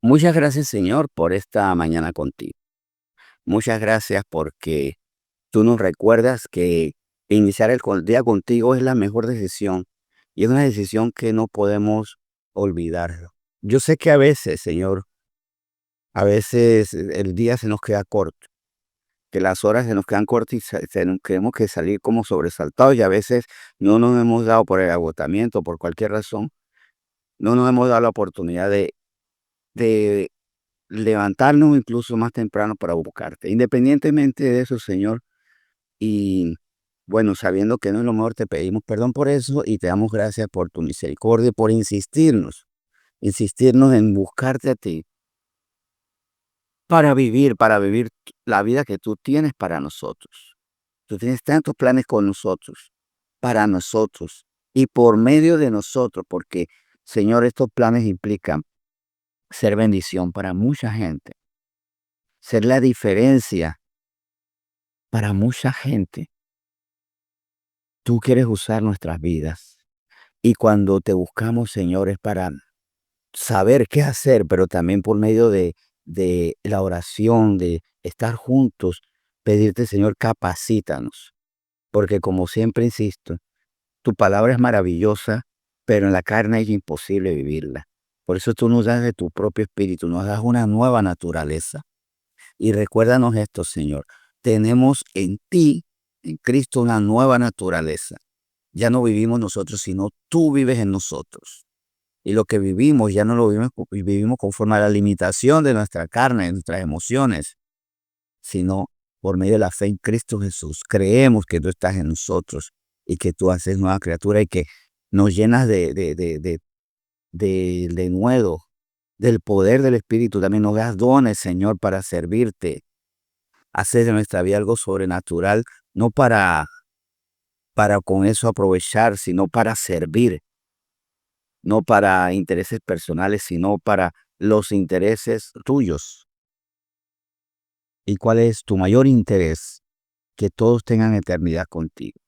Muchas gracias, Señor, por esta mañana contigo. Muchas gracias porque tú nos recuerdas que iniciar el día contigo es la mejor decisión y es una decisión que no podemos olvidar. Yo sé que a veces, Señor, a veces el día se nos queda corto, que las horas se nos quedan cortas y tenemos que salir como sobresaltados y a veces no nos hemos dado por el agotamiento, por cualquier razón, no nos hemos dado la oportunidad de levantarnos incluso más temprano para buscarte. Independientemente de eso, Señor, y bueno, sabiendo que no es lo mejor, te pedimos perdón por eso y te damos gracias por tu misericordia, por insistirnos en buscarte a ti para vivir la vida que tú tienes para nosotros. Tú tienes tantos planes con nosotros, para nosotros y por medio de nosotros, porque, Señor, estos planes implican ser bendición para mucha gente, ser la diferencia para mucha gente. Tú quieres usar nuestras vidas. Y cuando te buscamos, Señor, es para saber qué hacer, pero también por medio de la oración, de estar juntos, pedirte, Señor, capacítanos. Porque como siempre insisto, tu palabra es maravillosa, pero en la carne es imposible vivirla. Por eso tú nos das de tu propio espíritu, nos das una nueva naturaleza. Y recuérdanos esto, Señor. Tenemos en ti, en Cristo, una nueva naturaleza. Ya no vivimos nosotros, sino tú vives en nosotros. Y lo que vivimos ya no lo vivimos, vivimos conforme a la limitación de nuestra carne, de nuestras emociones, sino por medio de la fe en Cristo Jesús. Creemos que tú estás en nosotros y que tú haces nueva criatura y que nos llenas de nuevo, del poder del Espíritu. También nos das dones, Señor, para servirte. Hacer de nuestra vida algo sobrenatural, no para con eso aprovechar, sino para servir, no para intereses personales, sino para los intereses tuyos. ¿Y cuál es tu mayor interés? Que todos tengan eternidad contigo.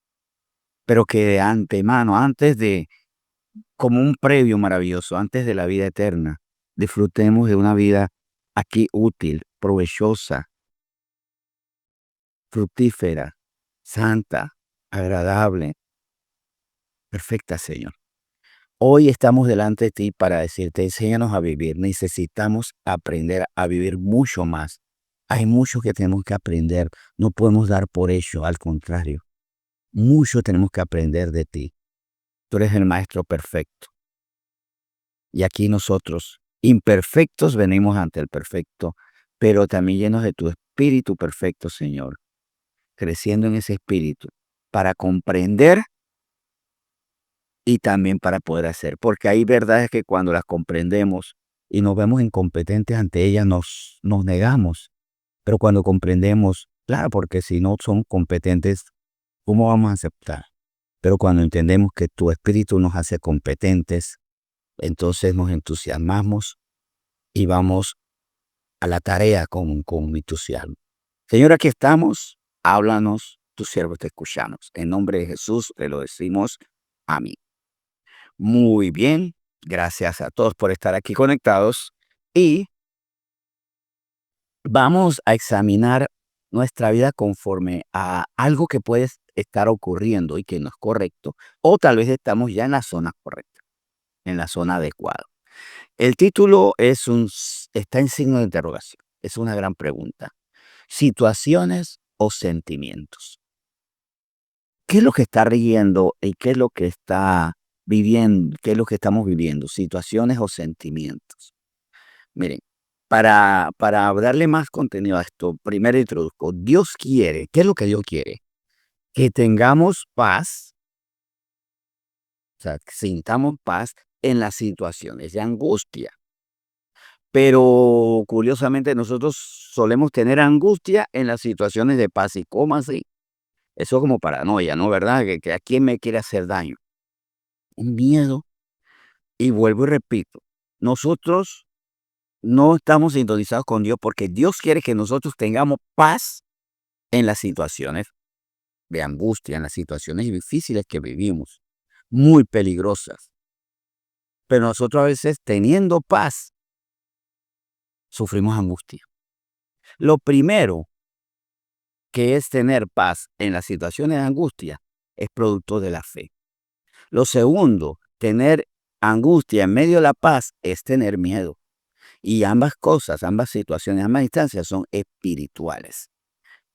Pero que de antemano, como un previo maravilloso, antes de la vida eterna, disfrutemos de una vida aquí útil, provechosa, fructífera, santa, agradable, perfecta, Señor. Hoy estamos delante de ti para decirte, enséñanos a vivir. Necesitamos aprender a vivir mucho más. Hay mucho que tenemos que aprender. No podemos dar por hecho, al contrario. Mucho tenemos que aprender de ti. Tú eres el maestro perfecto. Y aquí nosotros, imperfectos, venimos ante el perfecto, pero también llenos de tu espíritu perfecto, Señor. Creciendo en ese espíritu para comprender y también para poder hacer, porque hay verdades que cuando las comprendemos y nos vemos incompetentes ante ellas, nos negamos, pero cuando comprendemos, claro, porque si no son competentes, ¿cómo vamos a aceptar? Pero cuando entendemos que tu espíritu nos hace competentes, entonces nos entusiasmamos y vamos a la tarea con entusiasmo. Señor, aquí estamos, háblanos, tus siervos te escuchamos. En nombre de Jesús te lo decimos, amén. Muy bien, gracias a todos por estar aquí conectados y vamos a examinar nuestra vida conforme a algo que puede estar ocurriendo y que no es correcto, o tal vez estamos ya en la zona correcta, en la zona adecuada. El título está en signo de interrogación, es una gran pregunta. Situaciones o sentimientos. ¿Qué es lo que está riendo y qué es lo que está viviendo, qué es lo que estamos viviendo? Situaciones o sentimientos. Miren, para darle más contenido a esto, primero introduzco, Dios quiere, ¿qué es lo que Dios quiere? Que tengamos paz, o sea, que sintamos paz en las situaciones de angustia. Pero curiosamente nosotros solemos tener angustia en las situaciones de paz. ¿Y cómo así? Eso como paranoia, ¿no? ¿Verdad? Que a quién me quiere hacer daño. Un miedo. Y vuelvo y repito, nosotros no estamos sintonizados con Dios porque Dios quiere que nosotros tengamos paz en las situaciones de angustia, en las situaciones difíciles que vivimos, muy peligrosas. Pero nosotros a veces teniendo paz, sufrimos angustia. Lo primero que es tener paz en las situaciones de angustia es producto de la fe. Lo segundo, tener angustia en medio de la paz es tener miedo. Y ambas cosas, ambas situaciones, ambas instancias son espirituales.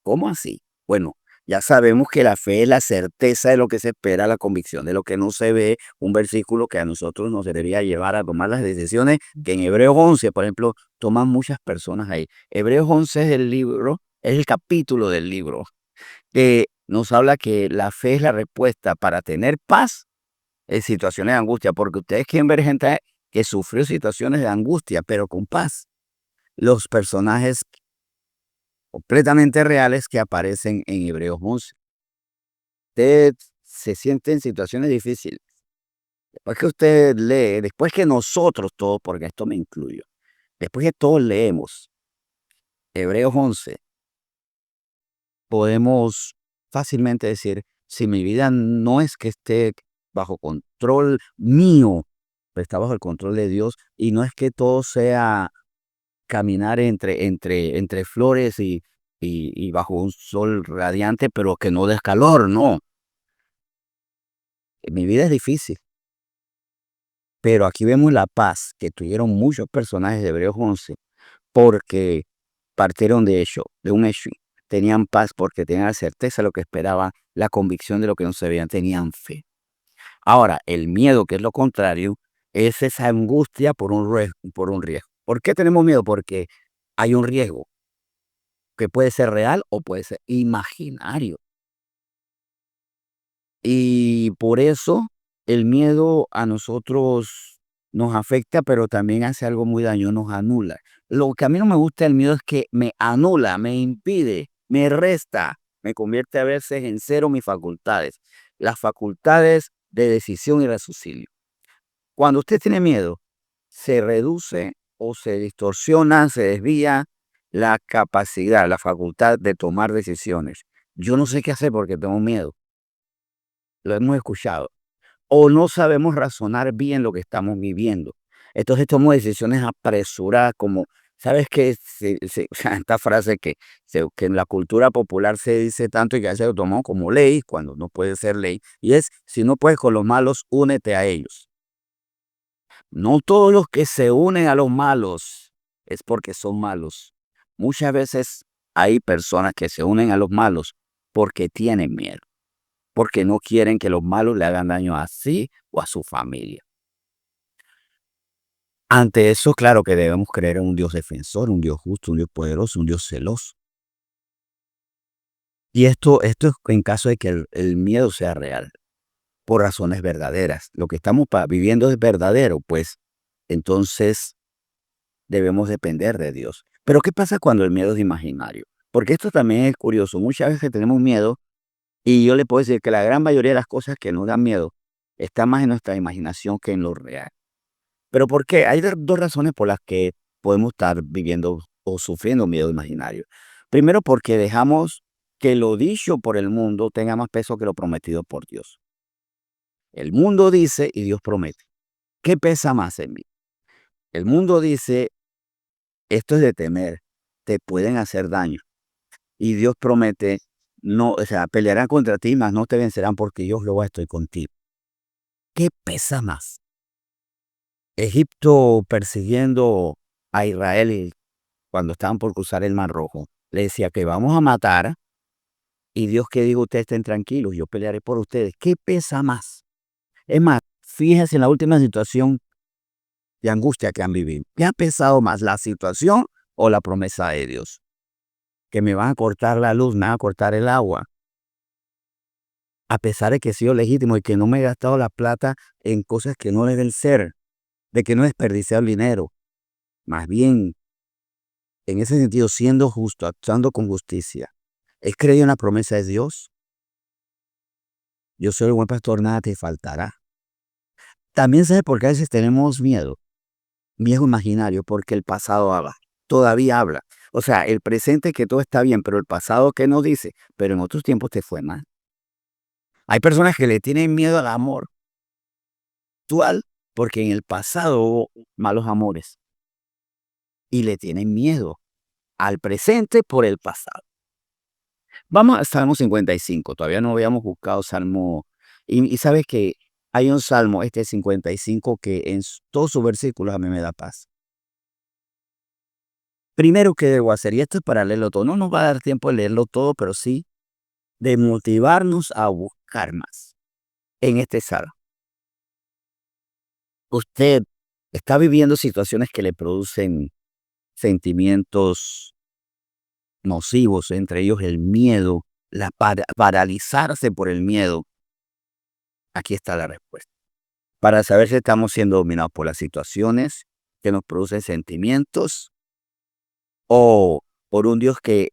¿Cómo así? Bueno, ya sabemos que la fe es la certeza de lo que se espera, la convicción de lo que no se ve, un versículo que a nosotros nos debería llevar a tomar las decisiones que en Hebreos 11, por ejemplo, toman muchas personas ahí. Hebreos 11 es el libro, es el capítulo del libro que nos habla que la fe es la respuesta para tener paz en situaciones de angustia, porque ustedes quieren ver gente que sufrió situaciones de angustia, pero con paz. Los personajes completamente reales que aparecen en Hebreos 11. Usted se siente en situaciones difíciles. Después que usted lee, después que nosotros todos, porque esto me incluyo, después que todos leemos Hebreos 11, podemos fácilmente decir, si mi vida no es que esté bajo control mío, pero está bajo el control de Dios, y no es que todo sea caminar entre flores y bajo un sol radiante, pero que no des calor, no. Mi vida es difícil, pero aquí vemos la paz que tuvieron muchos personajes de Hebreos 11 porque partieron de un hecho. Tenían paz porque tenían la certeza de lo que esperaban, la convicción de lo que no se veían, tenían fe. Ahora, el miedo, que es lo contrario, es esa angustia por un riesgo. ¿Por qué tenemos miedo? Porque hay un riesgo que puede ser real o puede ser imaginario. Y por eso el miedo a nosotros nos afecta, pero también hace algo muy daño, nos anula. Lo que a mí no me gusta del miedo es que me anula, me impide, me resta, me convierte a veces en cero mis facultades, las facultades de decisión y raciocinio. Cuando usted tiene miedo, se reduce o se distorsiona, se desvía la capacidad, la facultad de tomar decisiones. Yo no sé qué hacer porque tengo miedo, lo hemos escuchado. O no sabemos razonar bien lo que estamos viviendo. Entonces tomo decisiones apresuradas como, ¿sabes qué? O sea, esta frase que en la cultura popular se dice tanto y que se lo tomó como ley, cuando no puede ser ley, y es, si no puedes con los malos, únete a ellos. No todos los que se unen a los malos es porque son malos. Muchas veces hay personas que se unen a los malos porque tienen miedo, porque no quieren que los malos le hagan daño a sí o a su familia. Ante eso, claro que debemos creer en un Dios defensor, un Dios justo, un Dios poderoso, un Dios celoso. Y esto es en caso de que el miedo sea real, por razones verdaderas. Lo que estamos viviendo es verdadero, pues entonces debemos depender de Dios. Pero ¿qué pasa cuando el miedo es imaginario? Porque esto también es curioso. Muchas veces tenemos miedo y yo le puedo decir que la gran mayoría de las cosas que nos dan miedo está más en nuestra imaginación que en lo real. ¿Pero por qué? Hay dos razones por las que podemos estar viviendo o sufriendo miedo imaginario. Primero, porque dejamos que lo dicho por el mundo tenga más peso que lo prometido por Dios. El mundo dice y Dios promete. ¿Qué pesa más en mí? El mundo dice, esto es de temer, te pueden hacer daño. Y Dios promete, no, o sea, pelearán contra ti, mas no te vencerán porque yo Jehová estoy contigo. ¿Qué pesa más? Egipto persiguiendo a Israel y cuando estaban por cruzar el Mar Rojo, le decía que vamos a matar, y Dios que dijo, ustedes estén tranquilos, yo pelearé por ustedes. ¿Qué pesa más? Es más, fíjense en la última situación de angustia que han vivido. ¿Qué ha pesado más, la situación o la promesa de Dios? Que me van a cortar la luz, me van a cortar el agua. A pesar de que he sido legítimo y que no me he gastado la plata en cosas que no deben ser, de que no he desperdiciado el dinero. Más bien, en ese sentido, siendo justo, actuando con justicia, ¿es creído en la promesa de Dios? Yo soy el buen pastor, nada te faltará. También sabe por qué a veces tenemos miedo, miedo imaginario, porque el pasado habla, todavía habla. O sea, el presente que todo está bien, pero el pasado que nos dice, pero en otros tiempos te fue mal. Hay personas que le tienen miedo al amor actual porque en el pasado hubo malos amores. y le tienen miedo al presente por el pasado. Vamos a Salmo 55, todavía no habíamos buscado Salmo, y sabes que hay un Salmo, este 55, que en todos sus versículos a mí me da paz. Primero, ¿qué debo hacer? Y esto es para leerlo todo. No nos va a dar tiempo de leerlo todo, pero sí de motivarnos a buscar más en este Salmo. Usted está viviendo situaciones que le producen sentimientos nocivos, entre ellos el miedo, paralizarse por el miedo. Aquí está la respuesta. Para saber si estamos siendo dominados por las situaciones que nos producen sentimientos o por un Dios que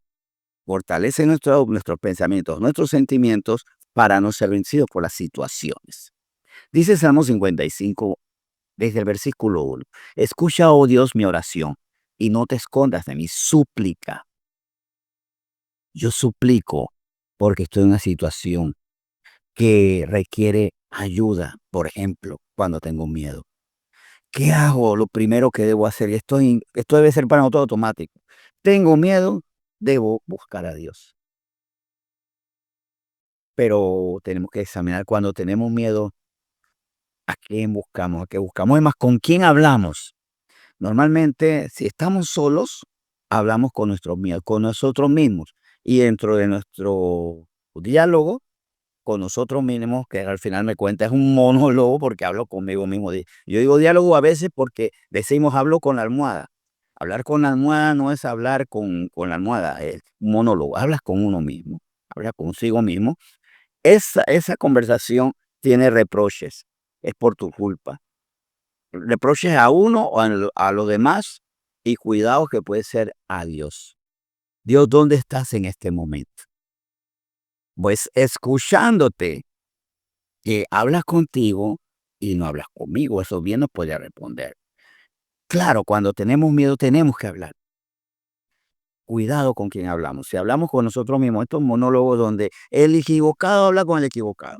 fortalece nuestros pensamientos, nuestros sentimientos para no ser vencidos por las situaciones. Dice Salmo 55, desde el versículo 1. Escucha, oh Dios, mi oración y no te escondas de mi súplica. Yo suplico porque estoy en una situación que requiere ayuda, por ejemplo, cuando tengo miedo. ¿Qué hago? Lo primero que debo hacer, y esto debe ser para nosotros automático. Tengo miedo, debo buscar a Dios. Pero tenemos que examinar cuando tenemos miedo, ¿a quién buscamos? ¿A qué buscamos? Es más, ¿con quién hablamos? Normalmente, si estamos solos, hablamos con nuestros miedos, con nosotros mismos. Y dentro de nuestro diálogo con nosotros mismos, que al final me cuenta es un monólogo porque hablo conmigo mismo. Yo digo diálogo a veces porque decimos hablo con la almohada. Hablar con la almohada no es hablar con la almohada, es un monólogo. Hablas con uno mismo, hablas consigo mismo. Esa conversación tiene reproches, es por tu culpa. Reproches a uno o a los demás y cuidado que puede ser a Dios. Dios, ¿dónde estás en este momento? Pues escuchándote, que hablas contigo y no hablas conmigo, eso bien nos puede responder. Claro, cuando tenemos miedo tenemos que hablar. Cuidado con quién hablamos. Si hablamos con nosotros mismos, estos monólogos donde el equivocado habla con el equivocado,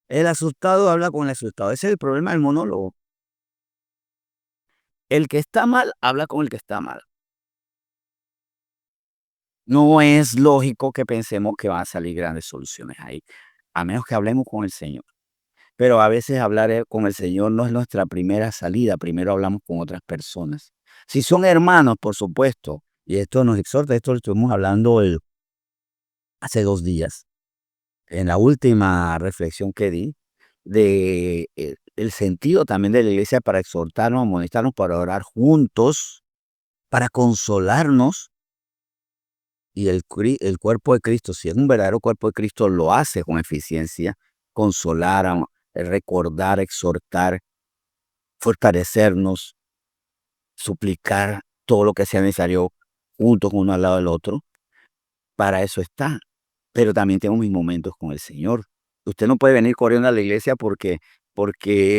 el asustado habla con el asustado. Ese es el problema del monólogo. El que está mal habla con el que está mal. No es lógico que pensemos que van a salir grandes soluciones ahí, a menos que hablemos con el Señor. Pero a veces hablar con el Señor no es nuestra primera salida, primero hablamos con otras personas. Si son hermanos, por supuesto, y esto nos exhorta, esto lo estuvimos hablando hace 2 días, en la última reflexión que di, de el sentido también de la iglesia para exhortarnos, amonestarnos, para orar juntos, para consolarnos, y el cuerpo de Cristo, si es un verdadero cuerpo de Cristo, lo hace con eficiencia, consolar, recordar, exhortar, fortalecernos, suplicar todo lo que sea necesario juntos uno al lado del otro. Para eso está. Pero también tengo mis momentos con el Señor. Usted no puede venir corriendo a la iglesia porque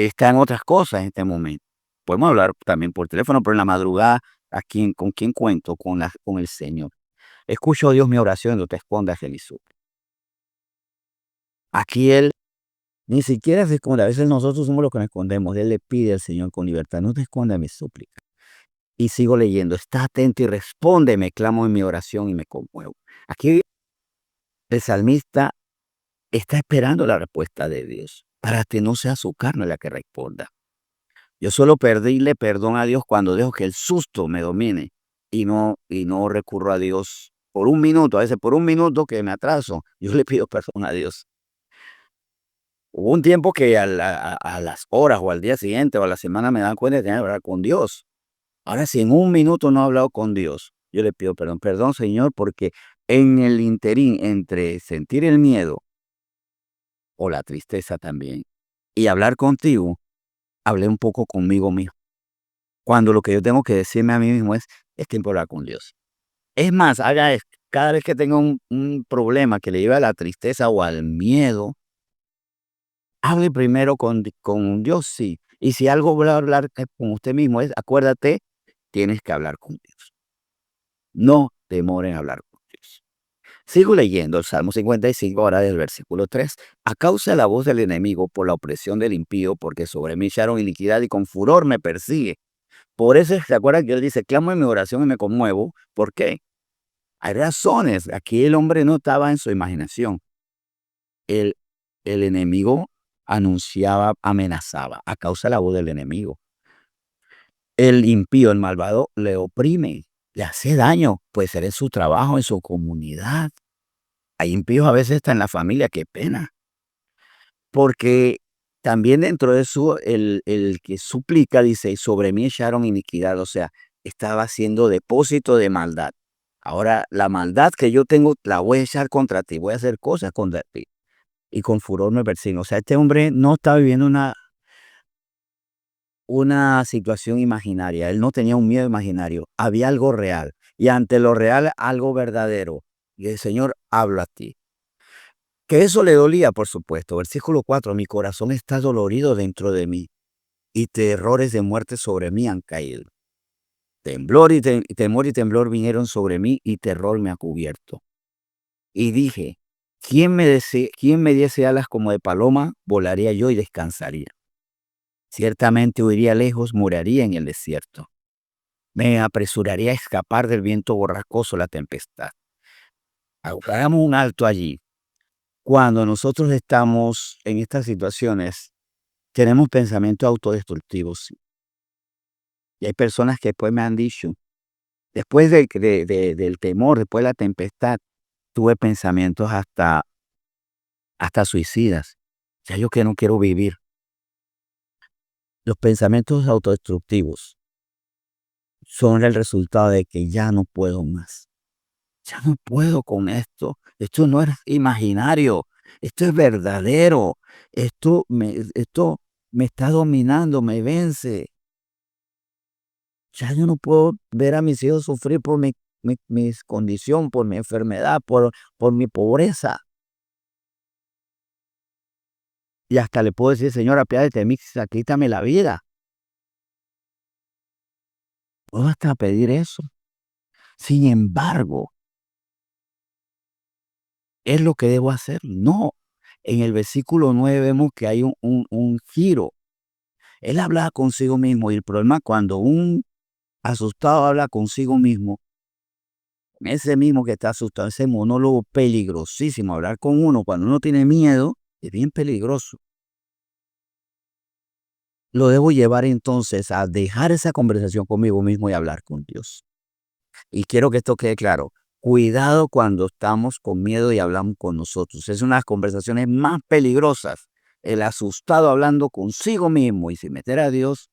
está en otras cosas en este momento. Podemos hablar también por teléfono, pero en la madrugada, ¿con quién cuento? Con el Señor. Escucho, Dios, mi oración, no te escondas de mi súplica. Aquí Él ni siquiera se esconde. A veces nosotros somos los que nos escondemos. Él le pide al Señor con libertad, no te escondas de mi súplica. Y sigo leyendo, está atento y respóndeme, clamo en mi oración y me conmuevo. Aquí el salmista está esperando la respuesta de Dios para que no sea su carne la que responda. Yo suelo pedirle perdón a Dios cuando dejo que el susto me domine y no recurro a Dios por un minuto, a veces por un minuto que me atraso, yo le pido perdón a Dios. Hubo un tiempo que a las horas o al día siguiente o a la semana me dan cuenta de tener que hablar con Dios. Ahora, si en un minuto no he hablado con Dios, yo le pido perdón. Perdón, Señor, porque en el interín entre sentir el miedo o la tristeza también y hablar contigo, hablé un poco conmigo mismo. Cuando lo que yo tengo que decirme a mí mismo es tiempo de hablar con Dios. Es más, cada vez que tenga un problema que le lleve a la tristeza o al miedo, hable primero con Dios, sí. Y si algo va a hablar con usted mismo, acuérdate, tienes que hablar con Dios. No demore en hablar con Dios. Sigo leyendo el Salmo 55, ahora del versículo 3. A causa de la voz del enemigo, por la opresión del impío, porque sobre mí echaron iniquidad y con furor me persigue. Por eso se acuerda que él dice, clamo en mi oración y me conmuevo. ¿Por qué? Hay razones. Aquí el hombre no estaba en su imaginación. El, el enemigo anunciaba, amenazaba a causa de la voz del enemigo. El impío, el malvado, le oprime, le hace daño. Puede ser en su trabajo, en su comunidad. Hay impíos a veces hasta en la familia, qué pena. Porque también dentro de eso, el que suplica dice: "Y sobre mí echaron iniquidad", o sea, estaba haciendo depósito de maldad. Ahora, la maldad que yo tengo la voy a echar contra ti, voy a hacer cosas contra ti, y con furor me persiguen. O sea, este hombre no estaba viviendo una situación imaginaria, él no tenía un miedo imaginario, había algo real, y ante lo real, algo verdadero. Y el Señor habla a ti. Que eso le dolía, por supuesto. Versículo 4: "Mi corazón está dolorido dentro de mí, y terrores de muerte sobre mí han caído. Temor y temblor vinieron sobre mí, y terror me ha cubierto. Y dije: quién me diese alas como de paloma? Volaría yo y descansaría. Ciertamente huiría lejos, moraría en el desierto. Me apresuraría a escapar del viento borrascoso, la tempestad". Hagamos un alto allí. Cuando nosotros estamos en estas situaciones, tenemos pensamientos autodestructivos. Y hay personas que después me han dicho, después del temor, después de la tempestad, tuve pensamientos hasta suicidas. Ya yo que no quiero vivir. Los pensamientos autodestructivos son el resultado de que ya no puedo más. Ya no puedo con esto. Esto no es imaginario. Esto es verdadero. Esto me está dominando, me vence. Ya yo no puedo ver a mis hijos sufrir por mi condición, por mi enfermedad, por mi pobreza. Y hasta le puedo decir: "Señor, apiádate de mí, quítame la vida". Puedo hasta pedir eso. Sin embargo, ¿es lo que debo hacer? No. En el versículo 9 vemos que hay un giro. Él hablaba consigo mismo, y el problema cuando un asustado habla consigo mismo, ese mismo que está asustado, ese monólogo peligrosísimo, hablar con uno cuando uno tiene miedo, es bien peligroso. Lo debo llevar entonces a dejar esa conversación conmigo mismo y hablar con Dios. Y quiero que esto quede claro. Cuidado cuando estamos con miedo y hablamos con nosotros. Es una de las conversaciones más peligrosas. El asustado hablando consigo mismo y sin meter a Dios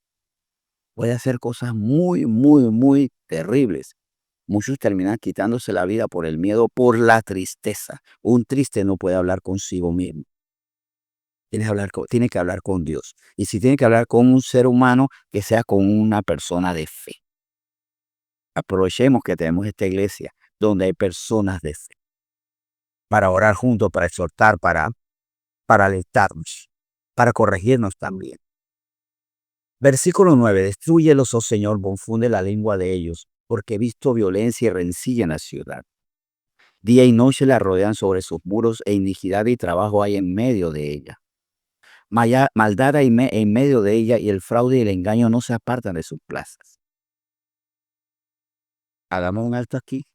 puede hacer cosas muy, muy, muy terribles. Muchos terminan quitándose la vida por el miedo, por la tristeza. Un triste no puede hablar consigo mismo. Tiene que hablar con Dios. Y si tiene que hablar con un ser humano, que sea con una persona de fe. Aprovechemos que tenemos esta iglesia donde hay personas de fe para orar juntos, para exhortar, para alentarnos, para corregirnos también. Versículo 9: "Destrúyelos, oh Señor, confunde la lengua de ellos, porque he visto violencia y rencilla en la ciudad. Día y noche la rodean sobre sus muros, e iniquidad y trabajo hay en medio de ella. Maldad hay en medio de ella, y el fraude y el engaño no se apartan de sus plazas". Hagamos un alto aquí.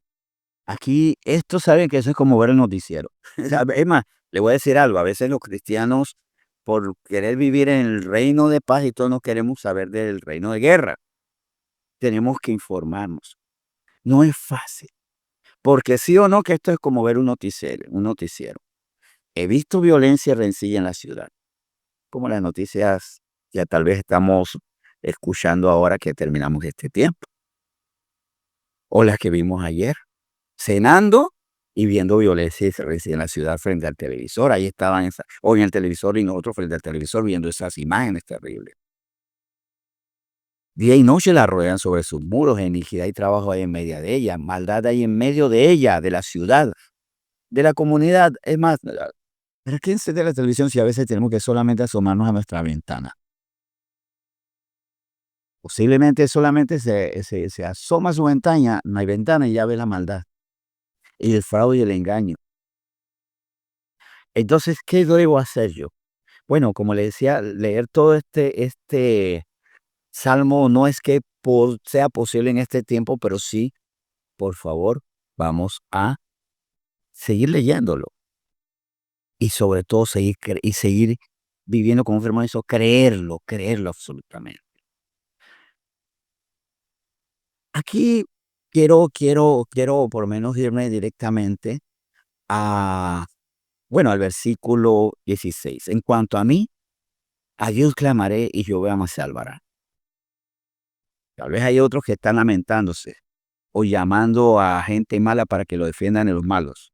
Aquí, esto saben que eso es como ver el noticiero. Es más, le voy a decir algo, a veces los cristianos, por querer vivir en el reino de paz y todos no queremos saber del reino de guerra. Tenemos que informarnos. No es fácil, porque sí o no que esto es como ver un noticiero. He visto violencia y rencilla en la ciudad, como las noticias que tal vez estamos escuchando ahora que terminamos este tiempo, o las que vimos ayer. Cenando y viendo violencia y rencilla en la ciudad frente al televisor. Ahí estaban o en el televisor y nosotros frente al televisor viendo esas imágenes terribles. Día y noche la rodean sobre sus muros, iniquidad y trabajo hay en medio de ella, maldad hay en medio de ella, de la ciudad, de la comunidad. Es más, ¿pero qué enciende la televisión si a veces tenemos que solamente asomarnos a nuestra ventana? Posiblemente solamente se asoma a su ventana, no hay ventana y ya ve la maldad, y el fraude y el engaño. Entonces, ¿qué debo hacer yo? Bueno, como le decía, leer todo este salmo no es que sea posible en este tiempo, pero sí, por favor, vamos a seguir leyéndolo y sobre todo seguir viviendo como un hermano hizo, creerlo absolutamente. Aquí quiero por lo menos irme directamente a, bueno, al versículo 16. En cuanto a mí, a Dios clamaré y Jehová me salvará. Tal vez hay otros que están lamentándose o llamando a gente mala para que lo defiendan de los malos,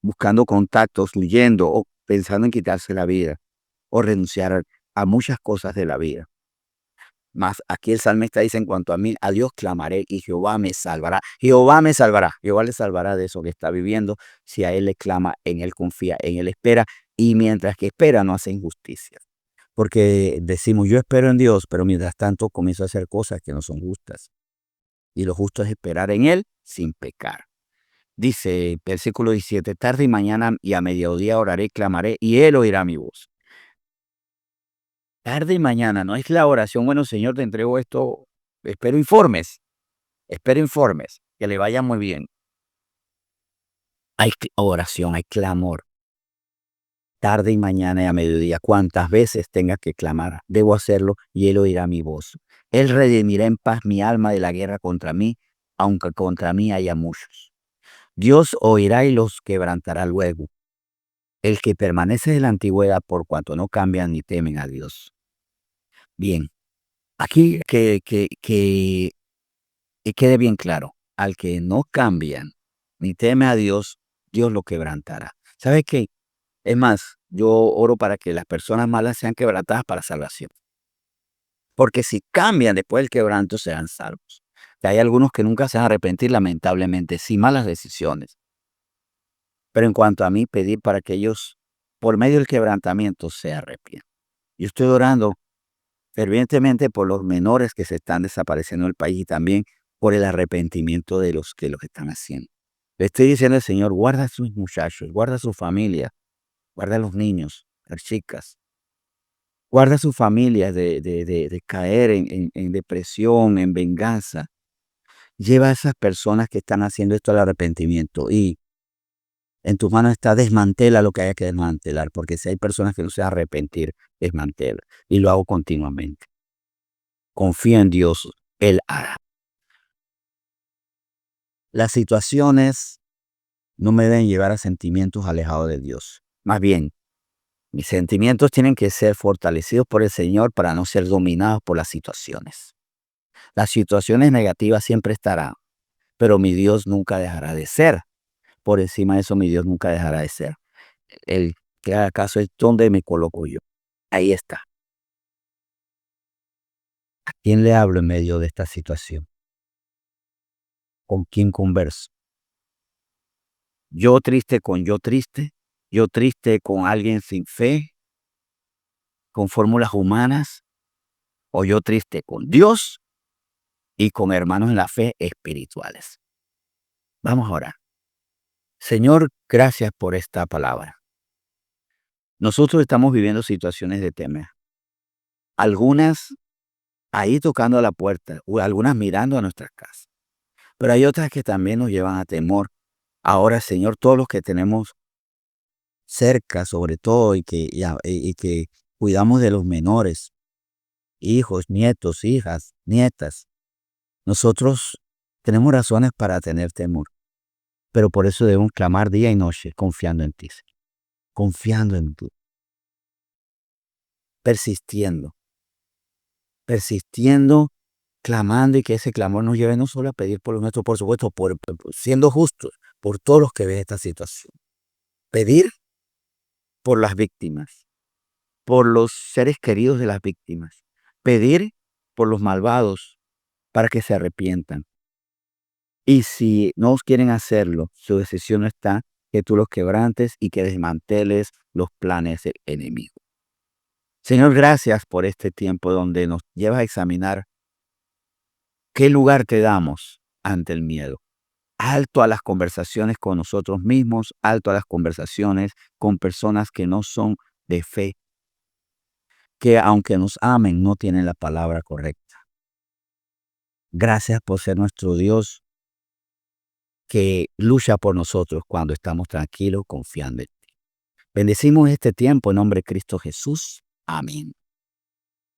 buscando contactos, huyendo o pensando en quitarse la vida o renunciar a muchas cosas de la vida. Mas aquí el salmista dice, en cuanto a mí, a Dios clamaré y Jehová me salvará. Jehová me salvará. Jehová le salvará de eso que está viviendo. Si a Él le clama, en Él confía, en Él espera. Y mientras que espera, no hace injusticia. Porque decimos, yo espero en Dios, pero mientras tanto comienzo a hacer cosas que no son justas. Y lo justo es esperar en Él sin pecar. Dice, versículo 17, tarde y mañana y a mediodía oraré, clamaré, y Él oirá mi voz. Tarde y mañana, no es la oración, bueno, Señor, te entrego esto, espero informes, que le vaya muy bien. Hay oración, hay clamor, tarde y mañana y a mediodía, cuantas veces tenga que clamar, debo hacerlo y Él oirá mi voz. Él redimirá en paz mi alma de la guerra contra mí, aunque contra mí haya muchos. Dios oirá y los quebrantará luego. El que permanece de la antigüedad por cuanto no cambian ni temen a Dios. Bien, aquí que quede bien claro, al que no cambian ni teme a Dios, Dios lo quebrantará. ¿Sabe qué? Es más, yo oro para que las personas malas sean quebrantadas para salvación. Porque si cambian después del quebranto, serán salvos. Que hay algunos que nunca se van a arrepentir, lamentablemente, sin malas decisiones. Pero en cuanto a mí, pedir para que ellos, por medio del quebrantamiento, se arrepientan. Yo estoy orando fervientemente por los menores que se están desapareciendo del país y también por el arrepentimiento de los que los están haciendo. Le estoy diciendo al Señor, guarda a sus muchachos, guarda a su familia, guarda a los niños, las chicas, guarda a sus familias de caer en depresión, en venganza. Lleva a esas personas que están haciendo esto al arrepentimiento y en tus manos está desmantela lo que haya que desmantelar, porque si hay personas que no se van a arrepentir, desmantela. Y lo hago continuamente. Confía en Dios, Él hará. Las situaciones no me deben llevar a sentimientos alejados de Dios. Más bien, mis sentimientos tienen que ser fortalecidos por el Señor para no ser dominados por las situaciones. Las situaciones negativas siempre estarán, pero mi Dios nunca dejará de ser. Por encima de eso, mi Dios nunca dejará de ser. El que haga caso es donde me coloco yo. Ahí está. ¿A quién le hablo en medio de esta situación? ¿Con quién converso? Yo triste con yo triste con alguien sin fe, con fórmulas humanas, o yo triste con Dios y con hermanos en la fe espirituales. Vamos a orar. Señor, gracias por esta palabra. Nosotros estamos viviendo situaciones de temor. Algunas ahí tocando a la puerta, o algunas mirando a nuestras casas. Pero hay otras que también nos llevan a temor. Ahora, Señor, todos los que tenemos cerca, sobre todo, y que cuidamos de los menores, hijos, nietos, hijas, nietas, nosotros tenemos razones para tener temor. Pero por eso debemos clamar día y noche, confiando en ti, Señor, confiando en ti, persistiendo, persistiendo, clamando y que ese clamor nos lleve no solo a pedir por los nuestros, por supuesto, siendo justos, por todos los que ven esta situación. Pedir por las víctimas, por los seres queridos de las víctimas. Pedir por los malvados para que se arrepientan. Y si no quieren hacerlo, su decisión está que tú los quebrantes y que desmanteles los planes del enemigo. Señor, gracias por este tiempo donde nos llevas a examinar qué lugar te damos ante el miedo. Alto a las conversaciones con nosotros mismos, alto a las conversaciones con personas que no son de fe, que aunque nos amen no tienen la palabra correcta. Gracias por ser nuestro Dios que lucha por nosotros cuando estamos tranquilos, confiando en ti. Bendecimos este tiempo en nombre de Cristo Jesús. Amén.